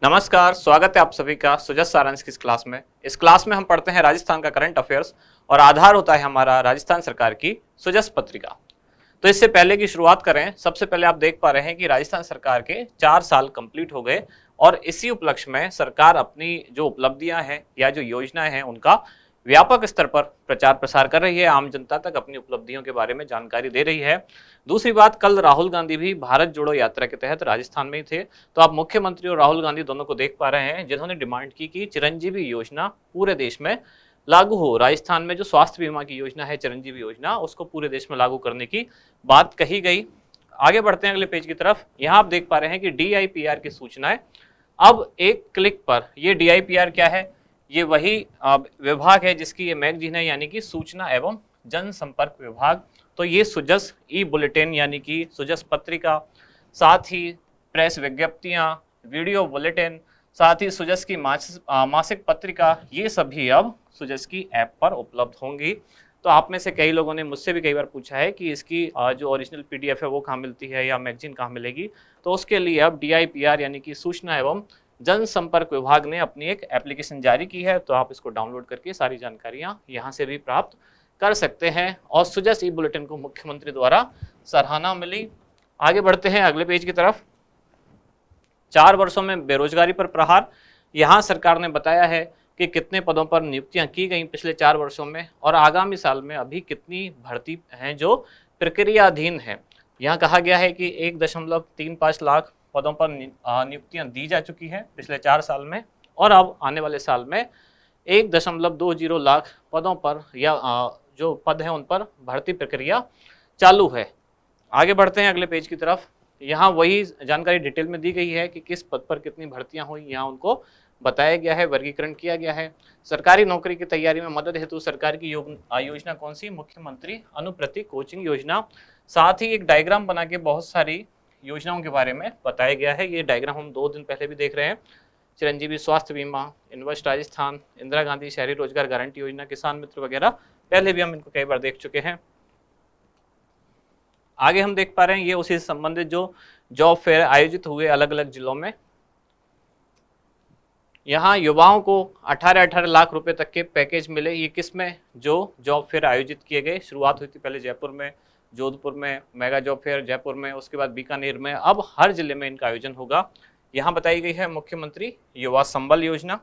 नमस्कार, स्वागत है आप सभी का सुजस सारांश की इस क्लास में। इस क्लास में हम पढ़ते हैं राजस्थान का करंट अफेयर्स और आधार होता है हमारा राजस्थान सरकार की सुजस पत्रिका। तो इससे पहले की शुरुआत करें, सबसे पहले आप देख पा रहे हैं कि राजस्थान सरकार के 4 साल कंप्लीट हो गए और इसी उपलक्ष्य में सरकार अपनी जो उपलब्धियां हैं या जो योजनाएं हैं उनका व्यापक स्तर पर प्रचार प्रसार कर रही है, आम जनता तक अपनी उपलब्धियों के बारे में जानकारी दे रही है। दूसरी बात, कल राहुल गांधी भी भारत जोड़ो यात्रा के तहत राजस्थान में ही थे, तो आप मुख्यमंत्री और राहुल गांधी दोनों को देख पा रहे हैं जिन्होंने डिमांड की कि चिरंजीवी योजना पूरे देश में लागू हो। राजस्थान में जो स्वास्थ्य बीमा की योजना है चिरंजीवी योजना, उसको पूरे देश में लागू करने की बात कही गई। आगे बढ़ते हैं अगले पेज की तरफ। यहाँ आप देख पा रहे हैं कि DIPR की सूचनाएं अब एक क्लिक पर। ये DIPR क्या है? ये वही विभाग है जिसकी ये मैगजीन है, यानी कि सूचना एवं जनसंपर्क विभाग। तो ये सुजस ई बुलेटिन यानी कि सुजस पत्रिका, साथ ही प्रेस विज्ञप्तियां, वीडियो बुलेटिन, साथ ही सुजस की मासिक पत्रिका, ये सभी अब सुजस की ऐप पर उपलब्ध होंगी। तो आप में से कई लोगों ने मुझसे भी कई बार पूछा है कि इसकी जो ओरिजिनल PDF है वो कहाँ मिलती है या मैगजीन कहाँ मिलेगी। तो उसके लिए अब DIPR यानी कि सूचना एवं जनसंपर्क विभाग ने अपनी एक एप्लीकेशन जारी की है, तो आप इसको डाउनलोड करके सारी जानकारियां यहां से भी प्राप्त कर सकते हैं। और सुजस ई बुलेटिन को मुख्यमंत्री द्वारा सराहना मिली। आगे बढ़ते हैं अगले पेज की तरफ। 4 वर्षों में बेरोजगारी पर प्रहार। यहां सरकार ने बताया है कि कितने पदों पर नियुक्तियां की गई पिछले 4 वर्षों में और आगामी साल में अभी कितनी भर्ती हैं जो प्रक्रियाधीन है। यहाँ कहा गया है कि 1.35 लाख पदों पर नियुक्तियां दी जा चुकी हैं पिछले 4 साल में और अब आने वाले साल में 1.20 लाख पदों पर या जो पद हैं उन पर भर्ती प्रक्रिया चालू है। आगे बढ़ते हैं अगले पेज की तरफ। यहाँ वही जानकारी डिटेल में दी गई है कि किस पद पर कितनी भर्तियां हुई, यहाँ उनको बताया गया है, वर्गीकरण किया गया है। सरकारी नौकरी की तैयारी में मदद हेतु सरकार की योजना कौन सी? मुख्यमंत्री अनुप्रति कोचिंग योजना। साथ ही एक डायग्राम बना के बहुत सारी योजनाओं के बारे में बताया गया है। ये डायग्राम हम 2 दिन पहले भी देख रहे हैं। चिरंजीवी स्वास्थ्य बीमा, इन्वेस्ट राजस्थान, इंदिरा गांधी शहरी रोजगार गारंटी योजना, किसान मित्र वगैरह, पहले भी हम इनको कई बार देख चुके हैं। आगे हम देख पा रहे हैं ये उसी से संबंधित जो जॉब फेयर आयोजित हुए अलग अलग जिलों में। यहाँ युवाओं को 18 लाख रुपए तक के पैकेज मिले। ये किस में? जो जॉब फेयर आयोजित किए गए। शुरुआत हुई थी पहले जयपुर में, जोधपुर में, मेगा जॉब फेयर जयपुर में, उसके बाद बीकानेर में, अब हर जिले में इनका आयोजन होगा। यहाँ बताई गई है मुख्यमंत्री युवा संबल योजना।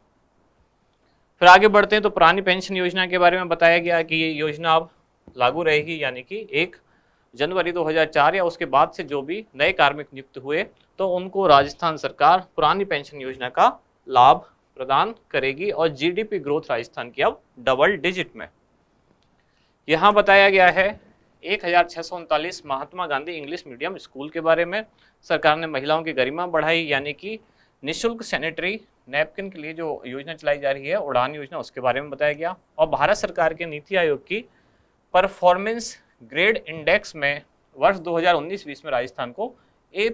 फिर आगे बढ़ते हैं तो पुरानी पेंशन योजना के बारे में बताया गया कि ये योजना अब लागू रहेगी, यानी कि 1 जनवरी 2004 या उसके बाद से जो भी नए कार्मिक नियुक्त हुए तो उनको राजस्थान सरकार पुरानी पेंशन योजना का लाभ प्रदान करेगी और GDP ग्रोथ राजस्थान की अब डबल डिजिट में। यहाँ बताया गया है 1639 महात्मा गांधी इंग्लिश मीडियम स्कूल के बारे में। सरकार ने महिलाओं की गरिमा बढ़ाई, यानी कि निःशुल्क सैनिटरी नैपकिन के लिए जो योजना चलाई जा रही है उड़ान योजना, उसके बारे में बताया गया। और भारत सरकार के नीति आयोग की परफॉर्मेंस ग्रेड इंडेक्स में वर्ष 2019-20 में राजस्थान को A+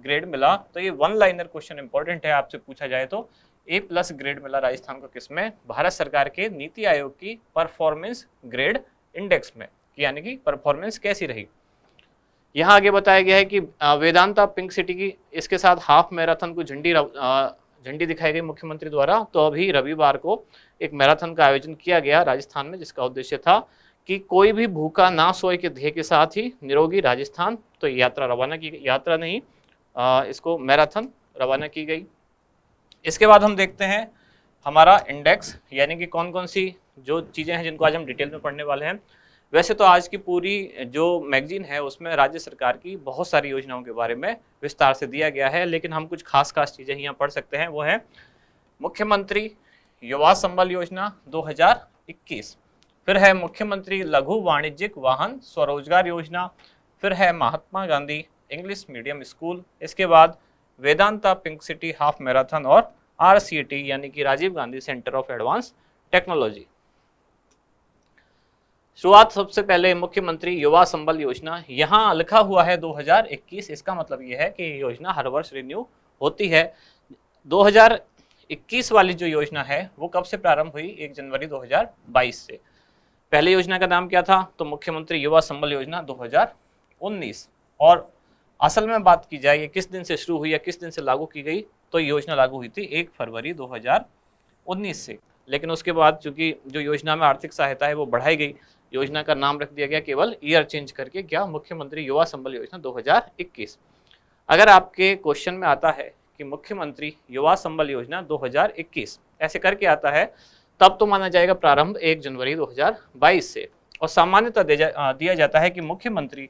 ग्रेड मिला। तो ये 1 लाइनर क्वेश्चन इंपॉर्टेंट है, आपसे पूछा जाए तो A+ ग्रेड मिला राजस्थान को किसमें? भारत सरकार के नीति आयोग की परफॉर्मेंस ग्रेड इंडेक्स में, यानी कि परफॉर्मेंस कैसी रही। यहाँ आगे बताया गया है कि वेदांता पिंक सिटी की इसके साथ हाफ मैराथन को झंडी दिखाई गई मुख्यमंत्री द्वारा। तो अभी रविवार को एक मैराथन का आयोजन किया गया राजस्थान में, जिसका उद्देश्य था कि कोई भी भूखा ना सोए के ध्येय के साथ ही निरोगी राजस्थान। तो यात्रा रवाना की गई, यात्रा नहीं इसको मैराथन रवाना की गई। इसके बाद हम देखते हैं हमारा इंडेक्स, यानी कि कौन कौन सी जो चीज़ें हैं जिनको आज हम डिटेल में पढ़ने वाले हैं। वैसे तो आज की पूरी जो मैगजीन है उसमें राज्य सरकार की बहुत सारी योजनाओं के बारे में विस्तार से दिया गया है, लेकिन हम कुछ खास चीज़ें यहाँ पढ़ सकते हैं। वो है मुख्यमंत्री युवा संबल योजना 2021, फिर है मुख्यमंत्री लघु वाणिज्यिक वाहन स्वरोजगार योजना, फिर है Mahatma Gandhi English medium school, इसके बाद Vedanta pink city half marathon और RCT यानी कि Rajiv Gandhi centre of advance technology. शुरुआत सबसे पहले मुख्यमंत्री युवा संबल योजना, यहाँ लिखा हुआ है 2021। इसका मतलब यह है कि ये योजना हर वर्ष रिन्यू होती है। 2021 वाली जो योजना है वो कब से प्रारंभ हुई? 1 जनवरी 2022 से। पहले योजना का नाम क्या था? तो मुख्यमंत्री युवा संबल योजना 2019। और असल में बात की जाए ये किस दिन से शुरू हुई या किस दिन से लागू की गई, तो योजना लागू हुई थी 1 फरवरी 2019 से। लेकिन उसके बाद चूंकि जो योजना में आर्थिक सहायता है वो बढ़ाई गई, योजना का नाम रख दिया गया केवल ईयर चेंज करके, क्या, मुख्यमंत्री युवा संबल योजना 2021। अगर आपके क्वेश्चन में आता है कि मुख्यमंत्री युवा संबल योजना 2021 ऐसे करके आता है, तब तो माना जाएगा प्रारंभ 1 जनवरी 2022 से। और सामान्यतः दिया जाता है कि मुख्यमंत्री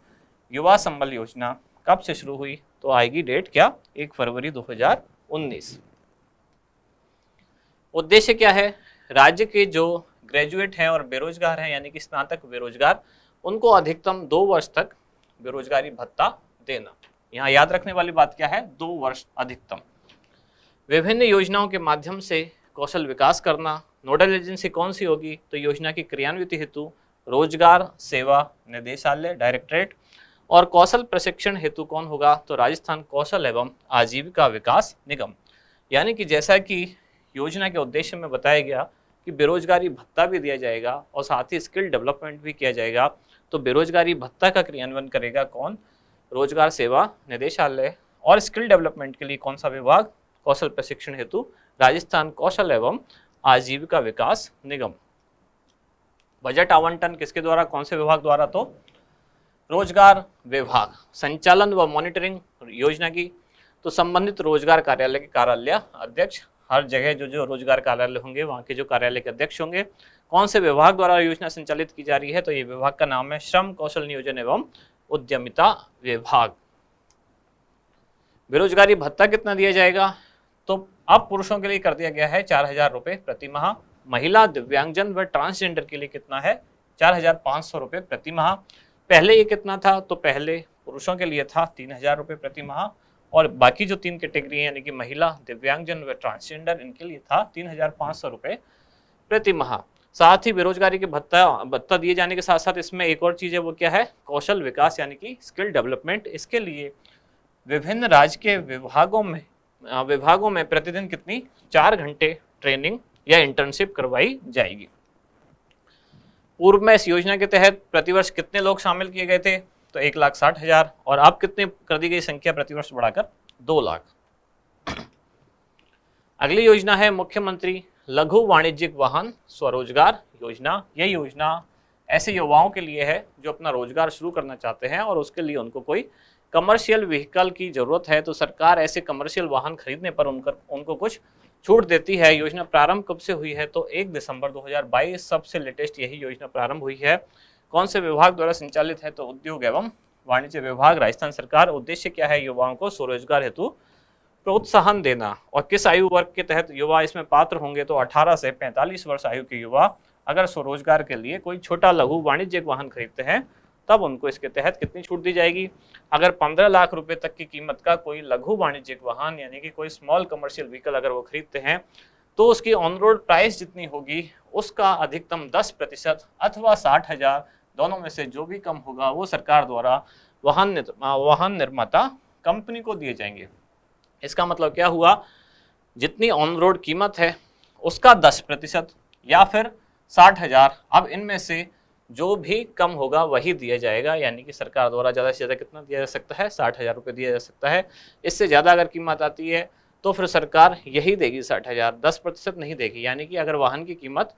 युवा संबल योजना कब से शुरू हुई, तो आएगी डेट क्या, 1 फरवरी 2019। उद्देश्य क्या है, राज्य के जो ग्रेजुएट हैं और बेरोजगार हैं यानी कि स्नातक बेरोजगार, उनको अधिकतम 2 वर्ष तक बेरोजगारी भत्ता देना। यहाँ याद रखने वाली बात क्या है, 2 वर्ष अधिकतम। विभिन्न योजनाओं के माध्यम से कौशल विकास करना। नोडल एजेंसी कौन सी होगी, तो योजना की क्रियान्विति हेतु रोजगार सेवा निदेशालय डायरेक्टरेट। और कौशल प्रशिक्षण हेतु कौन होगा, तो राजस्थान कौशल एवं आजीविका विकास निगम। यानी कि जैसा कि योजना के उद्देश्य में बताया गया कि बेरोजगारी भत्ता भी दिया जाएगा और साथ ही स्किल डेवलपमेंट भी किया जाएगा, तो बेरोजगारी भत्ता का क्रियान्वयन करेगा कौन, रोजगार सेवा निदेशालय। और स्किल डेवलपमेंट के लिए कौन सा विभाग, कौशल प्रशिक्षण हेतु राजस्थान कौशल एवं आजीविका विकास निगम। बजट आवंटन किसके द्वारा, कौन से विभाग द्वारा, तो रोजगार विभाग। संचालन व मॉनिटरिंग योजना की, तो संबंधित रोजगार कार्यालय के कार्यालय अध्यक्ष, हर जगह जो जो रोजगार कार्यालय होंगे वहाँ के जो कार्यालय के अध्यक्ष होंगे। कौन से विभाग द्वारा योजना संचालित की जा रही है, तो ये विभाग का नाम है श्रम कौशल नियोजन एवं उद्यमिता विभाग। बेरोजगारी भत्ता कितना दिया जाएगा, तो अब पुरुषों के लिए कर दिया गया है 4000 रुपये प्रति माह। महिला, दिव्यांगजन व ट्रांसजेंडर के लिए कितना है, 4500 रुपये प्रति माह। पहले ये कितना था, तो पहले पुरुषों के लिए था 3000 रुपये प्रति माह, और बाकी जो 3 कैटेगरी है यानी कि महिला, दिव्यांगजन व ट्रांसजेंडर, इनके लिए था 3500 रुपये प्रति माह। साथ ही बेरोजगारी के भत्ता दिए जाने के साथ साथ इसमें एक और चीज़ है, वो क्या है, कौशल विकास यानी कि स्किल डेवलपमेंट। इसके लिए विभिन्न राज्य के विभागों में प्रतिदिन कितनी, 4 घंटे ट्रेनिंग या इंटर्नशिप करवाई जाएगी। पूर्व में इस योजना के तहत प्रतिवर्ष कितने लोग शामिल किए गए थे, तो 1,60,000, और अब कितने कर दी गई संख्या प्रतिवर्ष बढ़ाकर 2 लाख। अगली योजना है मुख्यमंत्री लघु वाणिज्यिक वाहन स्वरोजगार योजना। यह योजना ऐसे युवाओं के लिए है जो अपना रोजगार शुरू करना चाहते हैं और उसके लिए उनको कोई कमर्शियल व्हीकल की जरूरत है, तो सरकार ऐसे कमर्शियल वाहन खरीदने पर उनको कुछ छूट देती है। योजना प्रारंभ कब से हुई है, तो 1 दिसंबर 2022 सबसे लेटेस्ट यही योजना प्रारंभ हुई है। कौन से विभाग द्वारा संचालित है, तो उद्योग एवं वाणिज्य विभाग, राजस्थान सरकार। उद्देश्य क्या है, युवाओं को स्वरोजगार हेतु प्रोत्साहन देना। और किस आयु वर्ग के तहत युवा इसमें पात्र होंगे, तो 18 से 45 वर्ष आयु के युवा अगर स्वरोजगार के लिए कोई छोटा लघु वाणिज्यिक वाहन खरीदते हैं तब उनको इसके तहत कितनी छूट दी जाएगी। अगर 15 लाख रुपए तक की कीमत का कोई लघु वाणिज्यिक वाहन यानी कि कोई स्मॉल कमर्शियल व्हीकल अगर वो खरीदते हैं तो उसकी ऑन रोड प्राइस जितनी होगी उसका अधिकतम 10% अथवा 60,000 दोनों में से जो भी कम होगा वो सरकार द्वारा वाहन निर्माता कंपनी को दिए जाएंगे। इसका मतलब क्या हुआ, जितनी ऑन रोड कीमत है उसका 10% या फिर 60,000, अब इनमें से जो भी कम होगा वही दिया जाएगा। यानी कि सरकार द्वारा ज़्यादा से ज़्यादा कितना दिया जा सकता है, 60,000 रुपये दिया जा सकता है। इससे ज़्यादा अगर कीमत आती है तो फिर सरकार यही देगी 60,000, 10% नहीं देगी। यानी कि अगर वाहन की कीमत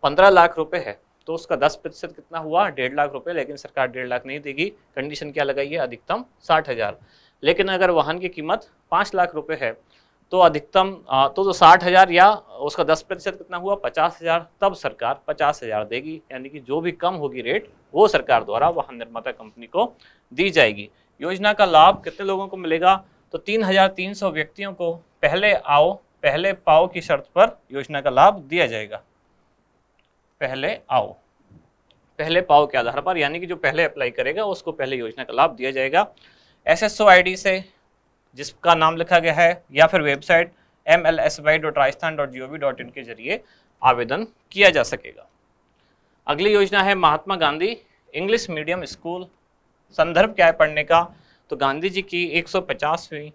15 लाख रुपए है तो उसका 10% कितना हुआ, 1.5 लाख रुपए, लेकिन सरकार 1.5 लाख नहीं देगी। कंडीशन क्या लगाई है, अधिकतम 60,000। लेकिन अगर वाहन की कीमत 5 लाख रुपए है तो अधिकतम तो 60,000 या उसका 10% कितना हुआ, 50,000, तब सरकार 50,000 देगी। यानी कि जो भी कम होगी रेट वो सरकार द्वारा वाहन निर्माता कंपनी को दी जाएगी। योजना का लाभ कितने लोगों को मिलेगा, तो 3,300 व्यक्तियों को पहले आओ पहले पाओ की शर्त पर योजना का लाभ दिया जाएगा। पहले आओ पहले पाओ के आधार पर, यानी कि जो पहले अप्लाई करेगा उसको पहले योजना का लाभ दिया जाएगा। SSO ID से जिसका नाम लिखा गया है या फिर वेबसाइट mlsy.rajasthan.gov.in के जरिए आवेदन किया जा सकेगा। अगली योजना है Mahatma Gandhi English medium school. संदर्भ क्या है पढ़ने का, तो गांधी जी की 150वीं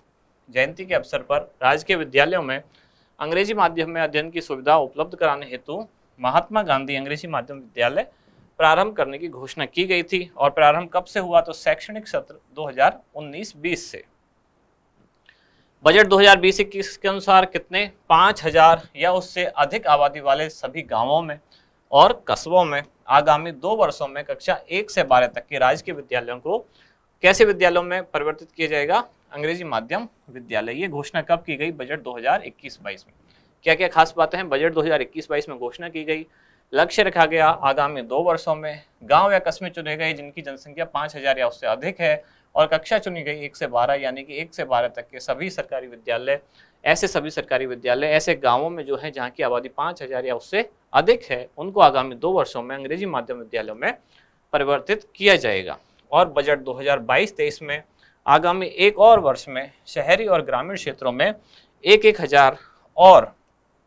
जयंती के अवसर पर राज्य के विद्यालयों में अंग्रेजी माध्यम में अध्ययन की सुविधा उपलब्ध कराने हेतु महात्मा गांधी अंग्रेजी माध्यम विद्यालय प्रारंभ करने की घोषणा की गई थी। और प्रारंभ कब से हुआ, तो शैक्षणिक सत्र 2019-20 से। बजट 2020-21 के अनुसार कितने 5000 या उससे अधिक आबादी वाले सभी गांवों में और कस्बों में आगामी 2 वर्षों में कक्षा 1 से 12 तक के राजकीय विद्यालयों को कैसे विद्यालयों में परिवर्तित किया जाएगा, अंग्रेजी माध्यम विद्यालय। ये घोषणा कब की गई, बजट 2021-22 में। क्या क्या खास बातें हैं, बजट 2021-22 में घोषणा की गई। लक्ष्य रखा गया आगामी 2 वर्षों में गांव या कस्बे चुने गए जिनकी जनसंख्या 5000 या उससे अधिक है, और कक्षा चुनी गई 1 से 12, यानी कि 1 से 12 तक के सभी सरकारी विद्यालय। ऐसे सभी सरकारी विद्यालय ऐसे गांवों में जो है जहां की आबादी 5000 या उससे अधिक है, उनको आगामी 2 वर्षों में अंग्रेजी माध्यम विद्यालयों में परिवर्तित किया जाएगा। और बजट 2022-23 में आगामी 1 और वर्ष में शहरी और ग्रामीण क्षेत्रों में 1,000 और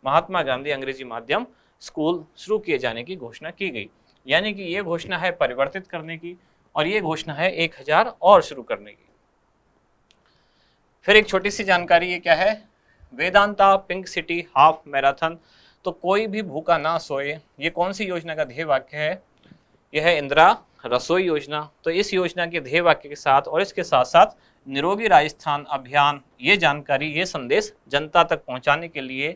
महात्मा गांधी अंग्रेजी माध्यम स्कूल शुरू किए जाने की घोषणा की गई। यानी कि ये घोषणा है परिवर्तित करने की और ये घोषणा है 1,000 और शुरू करने की। फिर एक छोटी सी जानकारी, ये क्या है, Vedanta pink city half marathon. तो कोई भी भूखा ना सोए, ये कौन सी योजना का ध्येय वाक्य है, यह है इंदिरा रसोई योजना। तो इस योजना के ध्येय वाक्य के साथ और इसके साथ साथ निरोगी राजस्थान अभियान, ये जानकारी, ये संदेश जनता तक पहुंचाने के लिए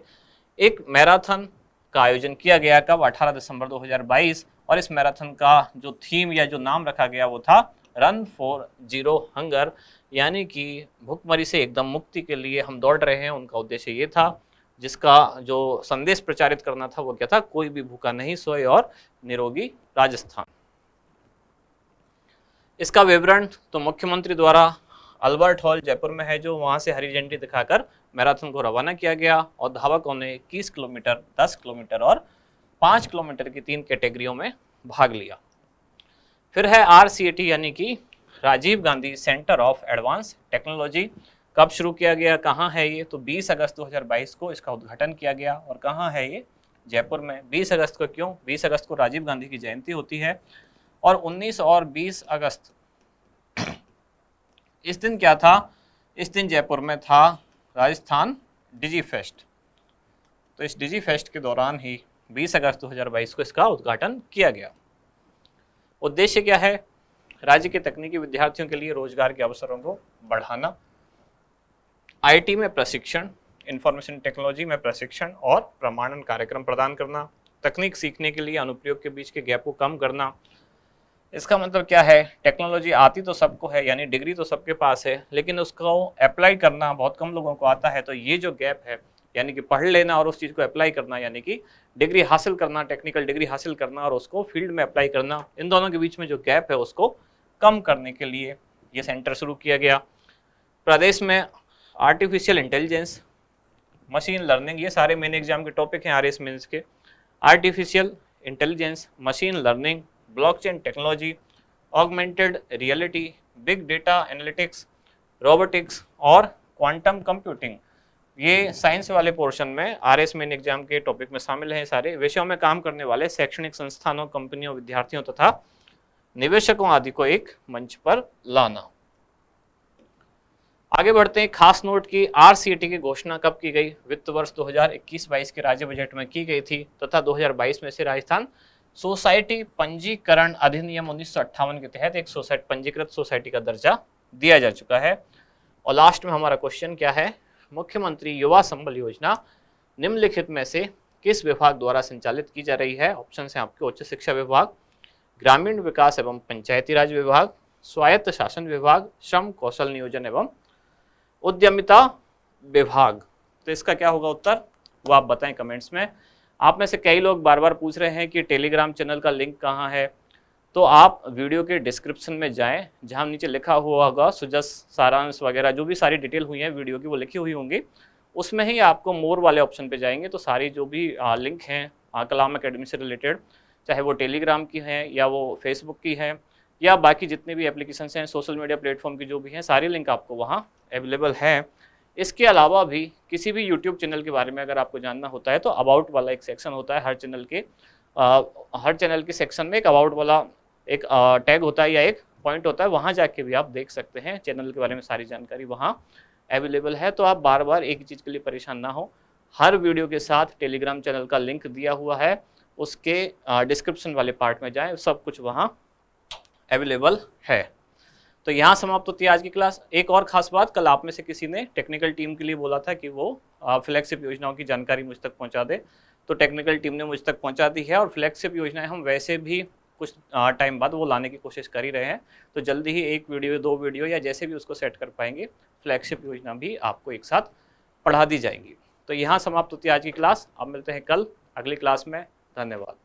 एक मैराथन का आयोजन किया गया। कब, 18 दिसंबर 2022। और इस मैराथन का जो थीम या जो नाम रखा गया वो था रन फॉर जीरो हंगर, यानी कि भूखमरी से एकदम मुक्ति के लिए हम दौड़ रहे हैं। उनका उद्देश्य ये था, जिसका जो संदेश प्रचारित करना था वो क्या था, कोई भी भूखा नहीं सोए और निरोगी राजस्थान। इसका विवरण तो मुख्यमंत्री द्वारा अल्बर्ट हॉल जयपुर में है, जो वहां से हरी झंडी दिखाकर मैराथन को रवाना किया गया और धावकों ने 21 किलोमीटर, 10 किलोमीटर और 5 किलोमीटर की 3 कैटेगरियों में भाग लिया। फिर है RCAT यानी कि Rajiv Gandhi centre of advance technology. कब शुरू किया गया, कहाँ है ये, तो 20 अगस्त 2022 को इसका उद्घाटन किया गया। और कहाँ है ये, जयपुर में। 20 अगस्त को क्यों, 20 अगस्त को राजीव गांधी की जयंती होती है। और 19 और 20 अगस्त इस दिन क्या था, इस दिन जयपुर में था राजस्थान डिजी फेस्ट। तो इस डिजी फेस्ट के दौरान ही 20 अगस्त 2022 को इसका उद्घाटन किया गया। उद्देश्य क्या है, राज्य के तकनीकी विद्यार्थियों के लिए रोजगार के अवसरों को बढ़ाना, IT में प्रशिक्षण, इंफॉर्मेशन टेक्नोलॉजी में प्रशिक्षण और प्रमाणन कार्यक्रम प्रदान करना, तकनीक सीखने के लिए अनुप्रयोग के बीच के गैप को कम करना। इसका मतलब क्या है, टेक्नोलॉजी आती तो सबको है, यानी डिग्री तो सबके पास है, लेकिन उसको अप्लाई करना बहुत कम लोगों को आता है। तो ये जो गैप है, यानी कि पढ़ लेना और उस चीज़ को अप्लाई करना, यानी कि डिग्री हासिल करना, टेक्निकल डिग्री हासिल करना और उसको फील्ड में अप्लाई करना, इन दोनों के बीच में जो गैप है उसको कम करने के लिए ये सेंटर शुरू किया गया। प्रदेश में आर्टिफिशियल इंटेलिजेंस, मशीन लर्निंग, ये सारे मेन एग्जाम के टॉपिक हैं RS मेंस के। Artificial intelligence, machine learning, blockchain technology, augmented reality, big data analytics, robotics और क्वांटम कंप्यूटिंग, ये साइंस वाले पोर्शन में RS मेन एग्जाम के टॉपिक में शामिल हैं। सारे विषयों में काम करने वाले शैक्षणिक संस्थानों, कंपनियों, विद्यार्थियों तथा निवेशकों आदि को एक मंच पर लाना। आगे बढ़ते हैं, खास नोट की RCAT की घोषणा कब की गई, वित्त वर्ष 2021-22 के राज्य बजट में की गई थी तथा 2022 में से राजस्थान सोसाइटी पंजीकरण अधिनियम 1958 के तहत एक पंजीकृत सोसाइटी का दर्जा दिया जा चुका है। और लास्ट में हमारा क्वेश्चन क्या है, मुख्यमंत्री युवा संबल योजना निम्नलिखित में से किस विभाग द्वारा संचालित की जा रही है। ऑप्शन है आपके उच्च शिक्षा विभाग, ग्रामीण विकास एवं पंचायती राज विभाग, स्वायत्त शासन विभाग, श्रम कौशल नियोजन एवं उद्यमिता विभाग। तो इसका क्या होगा उत्तर, वो आप बताएं कमेंट्स में। आप में से कई लोग बार बार पूछ रहे हैं कि टेलीग्राम चैनल का लिंक कहाँ है, तो आप वीडियो के डिस्क्रिप्शन में जाएं, जहां नीचे लिखा हुआ होगा सुजस सारांश वगैरह, जो भी सारी डिटेल हुई है वीडियो की वो लिखी हुई होंगी, उसमें ही आपको मोर वाले ऑप्शन पे जाएंगे तो सारी जो भी लिंक हैं कलाम अकेडमी से रिलेटेड, चाहे वो टेलीग्राम की हैं या वो फेसबुक की है या बाकी जितने भी एप्लीकेशन हैं, सोशल मीडिया प्लेटफॉर्म की जो भी हैं, सारी लिंक आपको वहाँ अवेलेबल है। इसके अलावा भी किसी भी यूट्यूब चैनल के बारे में अगर आपको जानना होता है तो अबाउट वाला एक सेक्शन होता है हर चैनल के सेक्शन में एक अबाउट वाला एक टैग होता है या एक पॉइंट होता है, वहाँ जाके भी आप देख सकते हैं चैनल के बारे में सारी जानकारी वहाँ अवेलेबल है। तो आप बार बार एक ही चीज़ के लिए परेशान ना हो, हर वीडियो के साथ टेलीग्राम चैनल का लिंक दिया हुआ है, उसके डिस्क्रिप्शन वाले पार्ट में जाएं, सब कुछ वहाँ अवेलेबल है। तो यहाँ समाप्त होती है आज की क्लास। एक और खास बात, कल आप में से किसी ने टेक्निकल टीम के लिए बोला था कि वो फ्लैगशिप योजनाओं की जानकारी मुझ तक पहुंचा दे, तो टेक्निकल टीम ने मुझ तक पहुंचा दी है और फ्लैगशिप योजनाएं हम वैसे भी कुछ टाइम बाद वो लाने की कोशिश कर ही रहे हैं। तो जल्दी ही एक वीडियो, 2 वीडियो या जैसे भी उसको सेट कर पाएंगे, फ्लैगशिप योजना भी आपको एक साथ पढ़ा दी जाएंगी। तो यहाँ समाप्त होती है आज की क्लास। अब मिलते हैं कल अगली क्लास में। धन्यवाद।